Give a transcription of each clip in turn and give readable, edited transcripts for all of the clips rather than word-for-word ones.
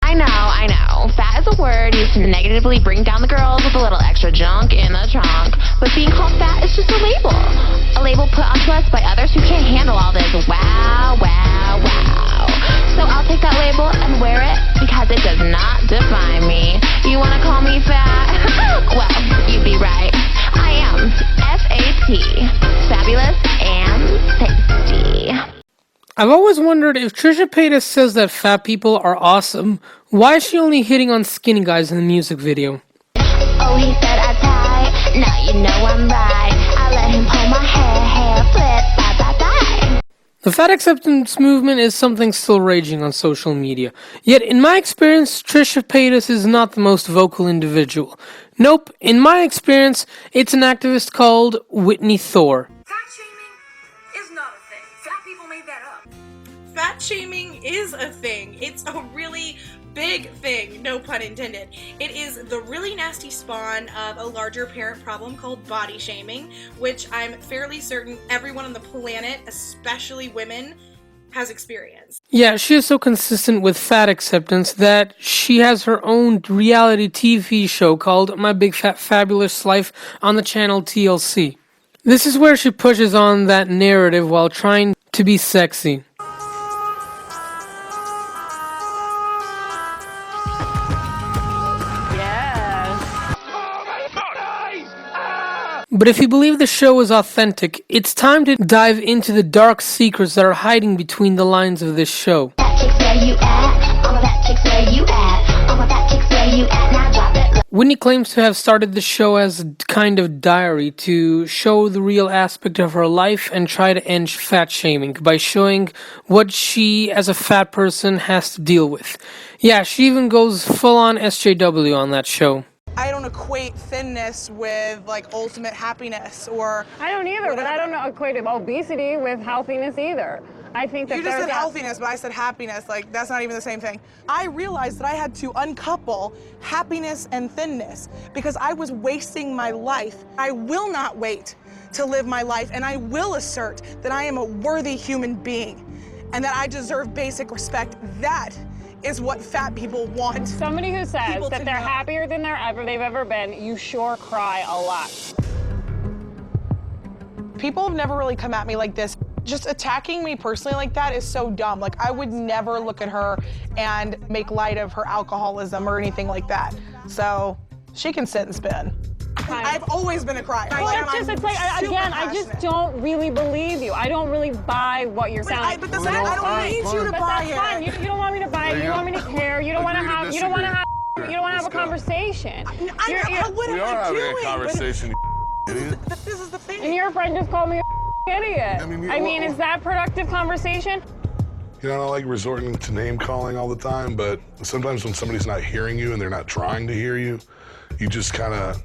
I know. Fat is a word used to negatively bring down the girls with a little extra junk in the trunk. But being called fat is just a label. A label put onto us by others who can't handle all this wow, wow, wow. So I'll take that label and wear it because it does not define me. You wanna call me fat? Well, you'd be right. I am F-A-T. Fabulous and tasty. I've always wondered, if Trisha Paytas says that fat people are awesome, why is she only hitting on skinny guys in the music video? Oh, he said I tight. Now you know I'm right. I let him pull my hair, flip, bye, bye, bye. The fat acceptance movement is something still raging on social media. Yet, in my experience, Trisha Paytas is not the most vocal individual. Nope, in my experience, it's an activist called Whitney Thore. Fat shaming is a thing. It's a really big thing, no pun intended. It is the really nasty spawn of a larger parent problem called body shaming, which I'm fairly certain everyone on the planet, especially women, has experienced. Yeah, she is so consistent with fat acceptance that she has her own reality TV show called My Big Fat Fabulous Life on the channel TLC. This is where she pushes on that narrative while trying to be sexy. But if you believe the show is authentic, it's time to dive into the dark secrets that are hiding between the lines of this show. Whitney claims to have started the show as a kind of diary to show the real aspect of her life and try to end fat shaming by showing what she as a fat person has to deal with. Yeah, she even goes full on SJW on that show. I don't equate thinness with like ultimate happiness or I don't either, but I don't equate obesity with healthiness either. I think that you just said healthiness, but I said happiness. Like, that's not even the same thing. I realized that I had to uncouple happiness and thinness because I was wasting my life. I will not wait to live my life, and I will assert that I am a worthy human being and that I deserve basic respect. That is what fat people want. Somebody who says that they're happier than they've ever been, you sure cry a lot. People have never really come at me like this. Just attacking me personally like that is so dumb. Like, I would never look at her and make light of her alcoholism or anything like that. So she can sit and spin. I've always been a crier. Well, I just don't really believe you. I don't really buy what you're saying. I don't need you to buy it. That's fine. You don't want me to buy it. You don't want me to care. You don't want to have a conversation. We are having a conversation, idiot. This is the thing. And your friend just called me an idiot. I mean, is that productive conversation? You know, I don't like resorting to name calling all the time, but sometimes when somebody's not hearing you and they're not trying to hear you, you just kind of,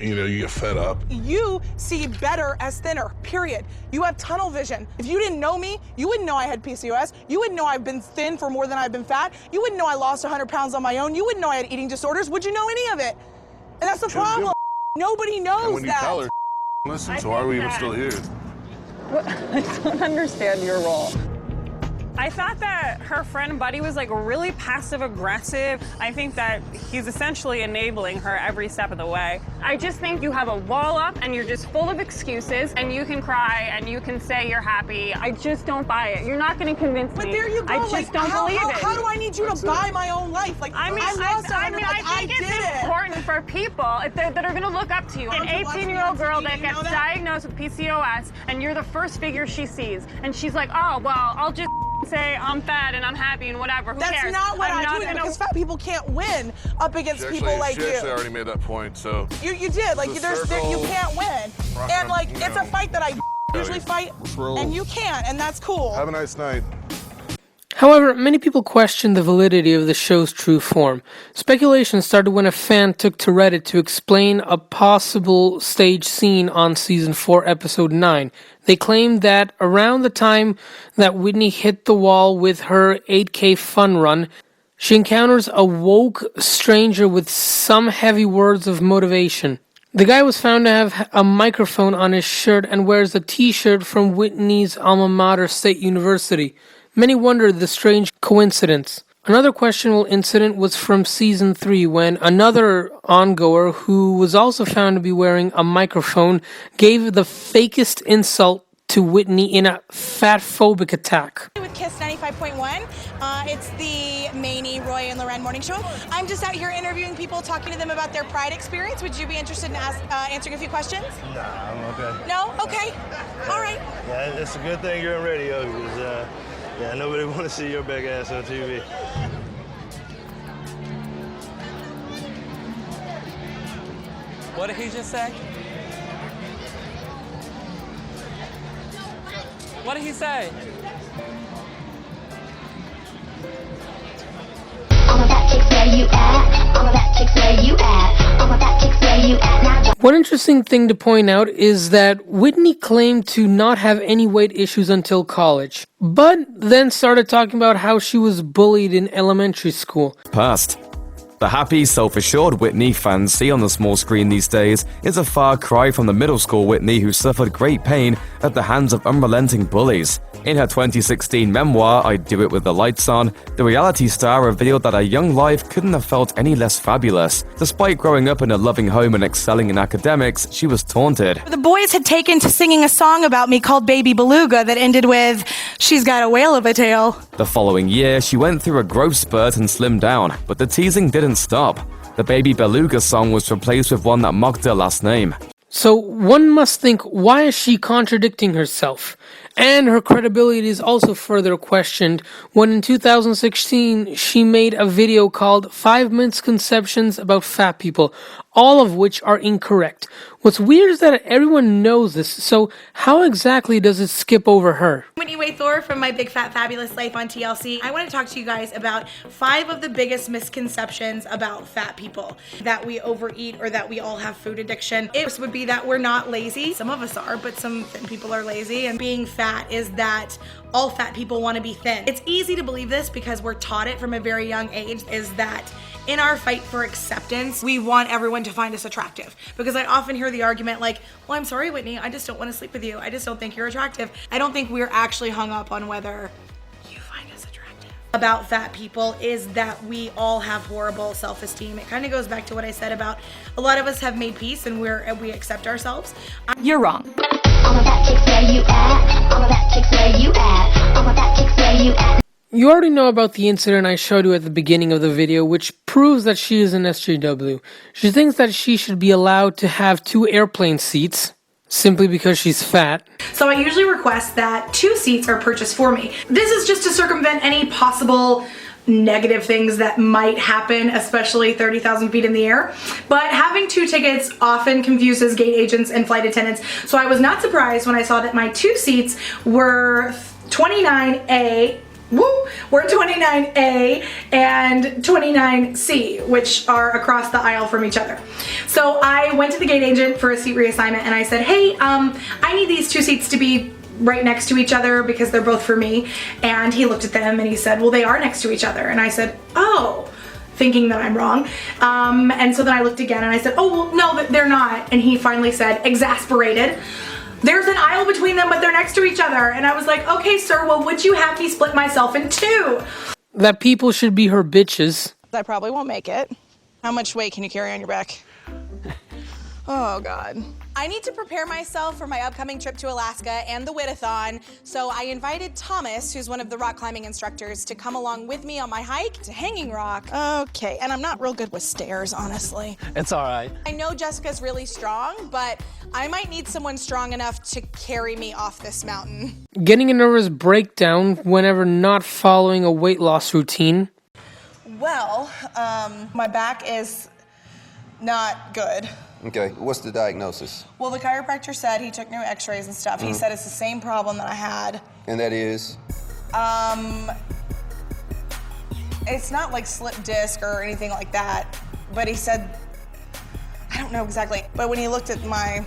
you know, you get fed up. You see better as thinner, period. You have tunnel vision. If you didn't know me, you wouldn't know I had PCOS. You wouldn't know I've been thin for more than I've been fat. You wouldn't know I lost 100 pounds on my own. You wouldn't know I had eating disorders. Would you know any of it? And that's the problem. Nobody knows and when you that. tell her, listen, so why are we even still here? I don't understand your role. I thought that her friend Buddy was like really passive aggressive. I think that he's essentially enabling her every step of the way. I just think you have a wall up and you're just full of excuses and you can cry and you can say you're happy. I just don't buy it. You're not going to convince me. But there you go. I just don't believe it. How do I need you to buy my own life? Like, I think it's important for people that are going to look up to you. An 18-year-old girl that gets diagnosed with PCOS and you're the first figure she sees. And she's like, oh, well, I'll just say I'm fat and I'm happy and whatever. Who cares? That's not what I'm doing because fat people can't win up against people like you. She actually already made that point, so. You did. Like, you can't win. And, like, it's a fight that I usually fight, and you can't, and that's cool. Have a nice night. However, many people question the validity of the show's true form. Speculation started when a fan took to Reddit to explain a possible stage scene on Season 4, Episode 9. They claimed that around the time that Whitney hit the wall with her 8K fun run, she encounters a woke stranger with some heavy words of motivation. The guy was found to have a microphone on his shirt and wears a t-shirt from Whitney's alma mater, State University. Many wondered the strange coincidence. Another questionable incident was from season 3 when another ongoer who was also found to be wearing a microphone gave the fakest insult to Whitney in a fat-phobic attack. With Kiss 95.1, it's the Maney, Roy, and Loren morning show. I'm just out here interviewing people, talking to them about their Pride experience. Would you be interested in answering a few questions? Nah, I'm okay. No? Okay. All right. Yeah, it's a good thing you're in radio because, nobody want to see your big ass on TV. What did he just say? What did he say? One interesting thing to point out is that Whitney claimed to not have any weight issues until college, but then started talking about how she was bullied in elementary school. Past. The happy, self-assured Whitney fans see on the small screen these days is a far cry from the middle school Whitney who suffered great pain at the hands of unrelenting bullies. In her 2016 memoir, I Do It With the Lights On, the reality star revealed that her young life couldn't have felt any less fabulous. Despite growing up in a loving home and excelling in academics, she was taunted. The boys had taken to singing a song about me called Baby Beluga that ended with, "She's got a whale of a tail." The following year, she went through a growth spurt and slimmed down, but the teasing didn't stop. The Baby Beluga song was replaced with one that mocked her last name. So one must think, why is she contradicting herself? And her credibility is also further questioned when in 2016 she made a video called 5 Misconceptions About Fat People, all of which are incorrect. What's weird is that everyone knows this, so how exactly does it skip over her? Whitney Thore from My Big Fat Fabulous Life on TLC. I want to talk to you guys about 5 of the biggest misconceptions about fat people. That we overeat or that we all have food addiction. It would be that we're not lazy. Some of us are, but some thin people are lazy. And being fat is that all fat people want to be thin. It's easy to believe this because we're taught it from a very young age, is that in our fight for acceptance, we want everyone to find us attractive. Because I often hear the argument like, well, I'm sorry, Whitney, I just don't want to sleep with you. I just don't think you're attractive. I don't think we're actually hung up on whether you find us attractive. About fat people is that we all have horrible self-esteem. It kind of goes back to what I said about a lot of us have made peace and we accept ourselves. You're wrong. All of that chicks where you at. All of that chicks where you at. All of that chicks where you at. You already know about the incident I showed you at the beginning of the video, which proves that she is an SJW. She thinks that she should be allowed to have 2 airplane seats, simply because she's fat. So I usually request that 2 seats are purchased for me. This is just to circumvent any possible negative things that might happen, especially 30,000 feet in the air. But having 2 tickets often confuses gate agents and flight attendants. So I was not surprised when I saw that my 2 seats were 29A, we're 29A and 29C, which are across the aisle from each other. So I went to the gate agent for a seat reassignment and I said, hey, I need these 2 seats to be right next to each other because they're both for me. And he looked at them and he said, well, they are next to each other. And I said, oh, thinking that I'm wrong. And so then I looked again and I said, oh, well, no, they're not. And he finally said, exasperated, there's an aisle between them, but they're next to each other. And I was like, okay, sir, well, would you have me split myself in 2? That people should be her bitches. I probably won't make it. How much weight can you carry on your back? Oh, God. I need to prepare myself for my upcoming trip to Alaska and the Whitathon, so I invited Thomas, who's one of the rock climbing instructors, to come along with me on my hike to Hanging Rock. Okay, and I'm not real good with stairs, honestly. It's all right. I know Jessica's really strong, but I might need someone strong enough to carry me off this mountain. Getting a nervous breakdown whenever not following a weight loss routine. Well, my back is not good. Okay, what's the diagnosis? Well, the chiropractor said he took new x-rays and stuff. He said it's the same problem that I had. And that is? It's not like slip disc or anything like that, but he said, I don't know exactly, but when he looked at my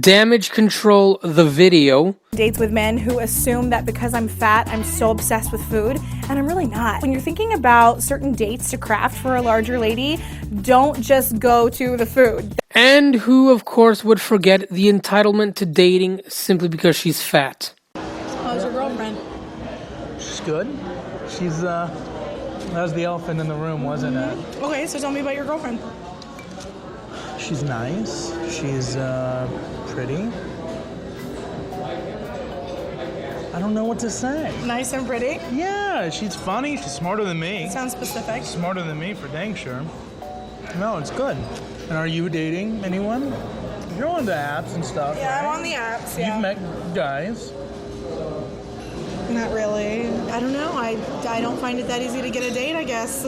Damage Control the video. Dates with men who assume that because I'm fat, I'm so obsessed with food, and I'm really not. When you're thinking about certain dates to craft for a larger lady, don't just go to the food. And who, of course, would forget the entitlement to dating simply because she's fat. How's your girlfriend? She's good. She's That was the elephant in the room, wasn't it? Okay, so tell me about your girlfriend. She's nice. She's pretty. I don't know what to say. Nice and pretty? Yeah, she's funny. She's smarter than me. Sounds specific. Smarter than me for dang sure. No, it's good. And are you dating anyone? You're on the apps and stuff, Yeah, right? I'm on the apps, yeah. You've met guys. Not really. I don't know. I don't find it that easy to get a date, I guess.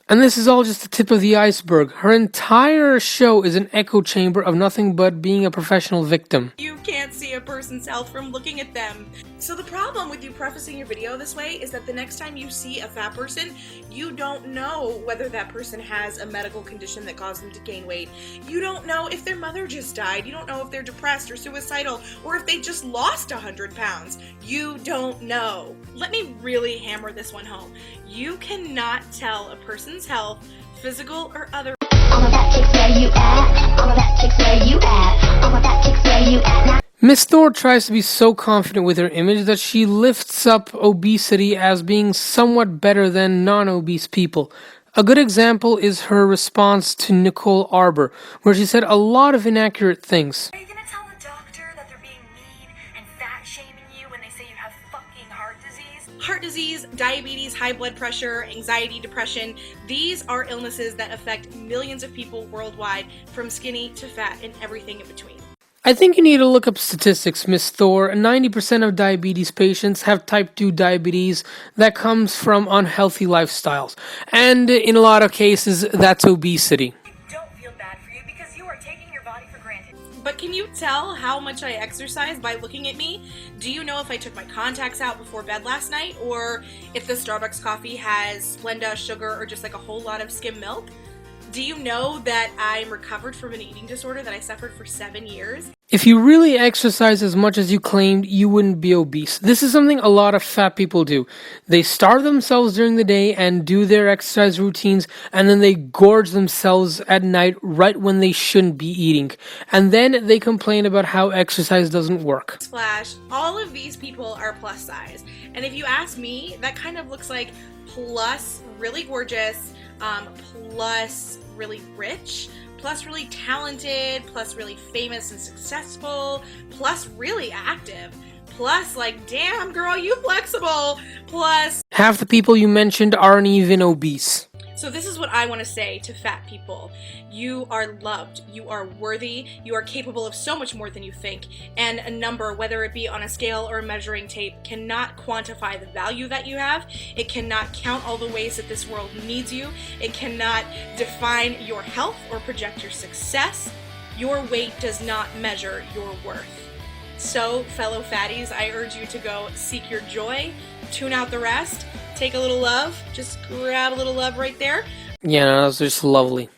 And this is all just the tip of the iceberg. Her entire show is an echo chamber of nothing but being a professional victim. You can't see a person's health from looking at them. So the problem with you prefacing your video this way is that the next time you see a fat person, you don't know whether that person has a medical condition that caused them to gain weight. You don't know if their mother just died. You don't know if they're depressed or suicidal or if they just lost 100 pounds. You don't know. Let me really hammer this one home. You cannot tell a person's health, physical or other. All of that chicks where you at. All of that chicks where you at. All of that chicks where you at. Now Miss Thore tries to be so confident with her image that she lifts up obesity as being somewhat better than non-obese people. A good example is her response to Nicole Arbor, where she said a lot of inaccurate things. Are you gonna tell the doctor that they're being mean and fat shaming you when they say you have fucking heart disease? Heart disease, diabetes, high blood pressure, anxiety, depression, these are illnesses that affect millions of people worldwide, from skinny to fat and everything in between. I think you need to look up statistics, Miss Thore. 90% of diabetes patients have type 2 diabetes that comes from unhealthy lifestyles. And in a lot of cases, that's obesity. Don't feel bad for you because you are taking your body for granted. But can you tell how much I exercise by looking at me? Do you know if I took my contacts out before bed last night, or if the Starbucks coffee has Splenda, sugar, or just like a whole lot of skim milk? Do you know that I'm recovered from an eating disorder that I suffered for 7 years? If you really exercise as much as you claimed, you wouldn't be obese. This is something a lot of fat people do. They starve themselves during the day and do their exercise routines, and then they gorge themselves at night right when they shouldn't be eating. And then they complain about how exercise doesn't work. Splash, all of these people are plus size. And if you ask me, that kind of looks like plus really gorgeous, plus really rich, plus really talented, plus really famous and successful, plus really active, plus like, damn girl, you flexible, plus... Half the people you mentioned aren't even obese. So this is what I want to say to fat people. You are loved, you are worthy, you are capable of so much more than you think, and a number, whether it be on a scale or a measuring tape, cannot quantify the value that you have. It cannot count all the ways that this world needs you. It cannot define your health or project your success. Your weight does not measure your worth. So, fellow fatties, I urge you to go seek your joy, tune out the rest, take a little love, just grab a little love right there. Yeah, no, that's just lovely.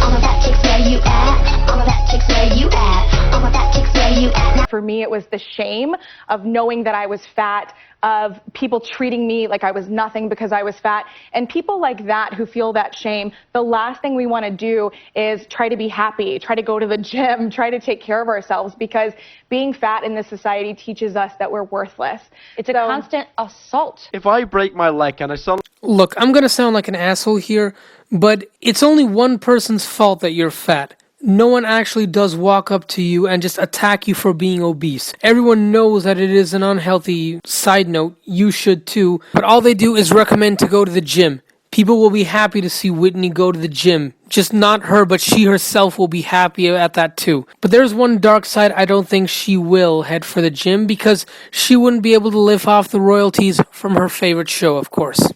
all of that chicks where you at. All of that chicks where you at. All of that chicks where you at. Now for me, it was the shame of knowing that I was fat, of people treating me like I was nothing because I was fat. And people like that who feel that shame, the last thing we want to do is try to be happy, try to go to the gym, try to take care of ourselves, because being fat in this society teaches us that we're worthless. It's a constant assault. If I break my leg and I suddenly... Look, I'm gonna sound like an asshole here, but it's only one person's fault that you're fat. No one actually does walk up to you and just attack you for being obese. Everyone knows that it is an unhealthy side note, you should too, but all they do is recommend to go to the gym. People will be happy to see Whitney go to the gym. Just not her, but she herself will be happy at that too. But there's one dark side. I don't think she will head for the gym because she wouldn't be able to live off the royalties from her favorite show, of course.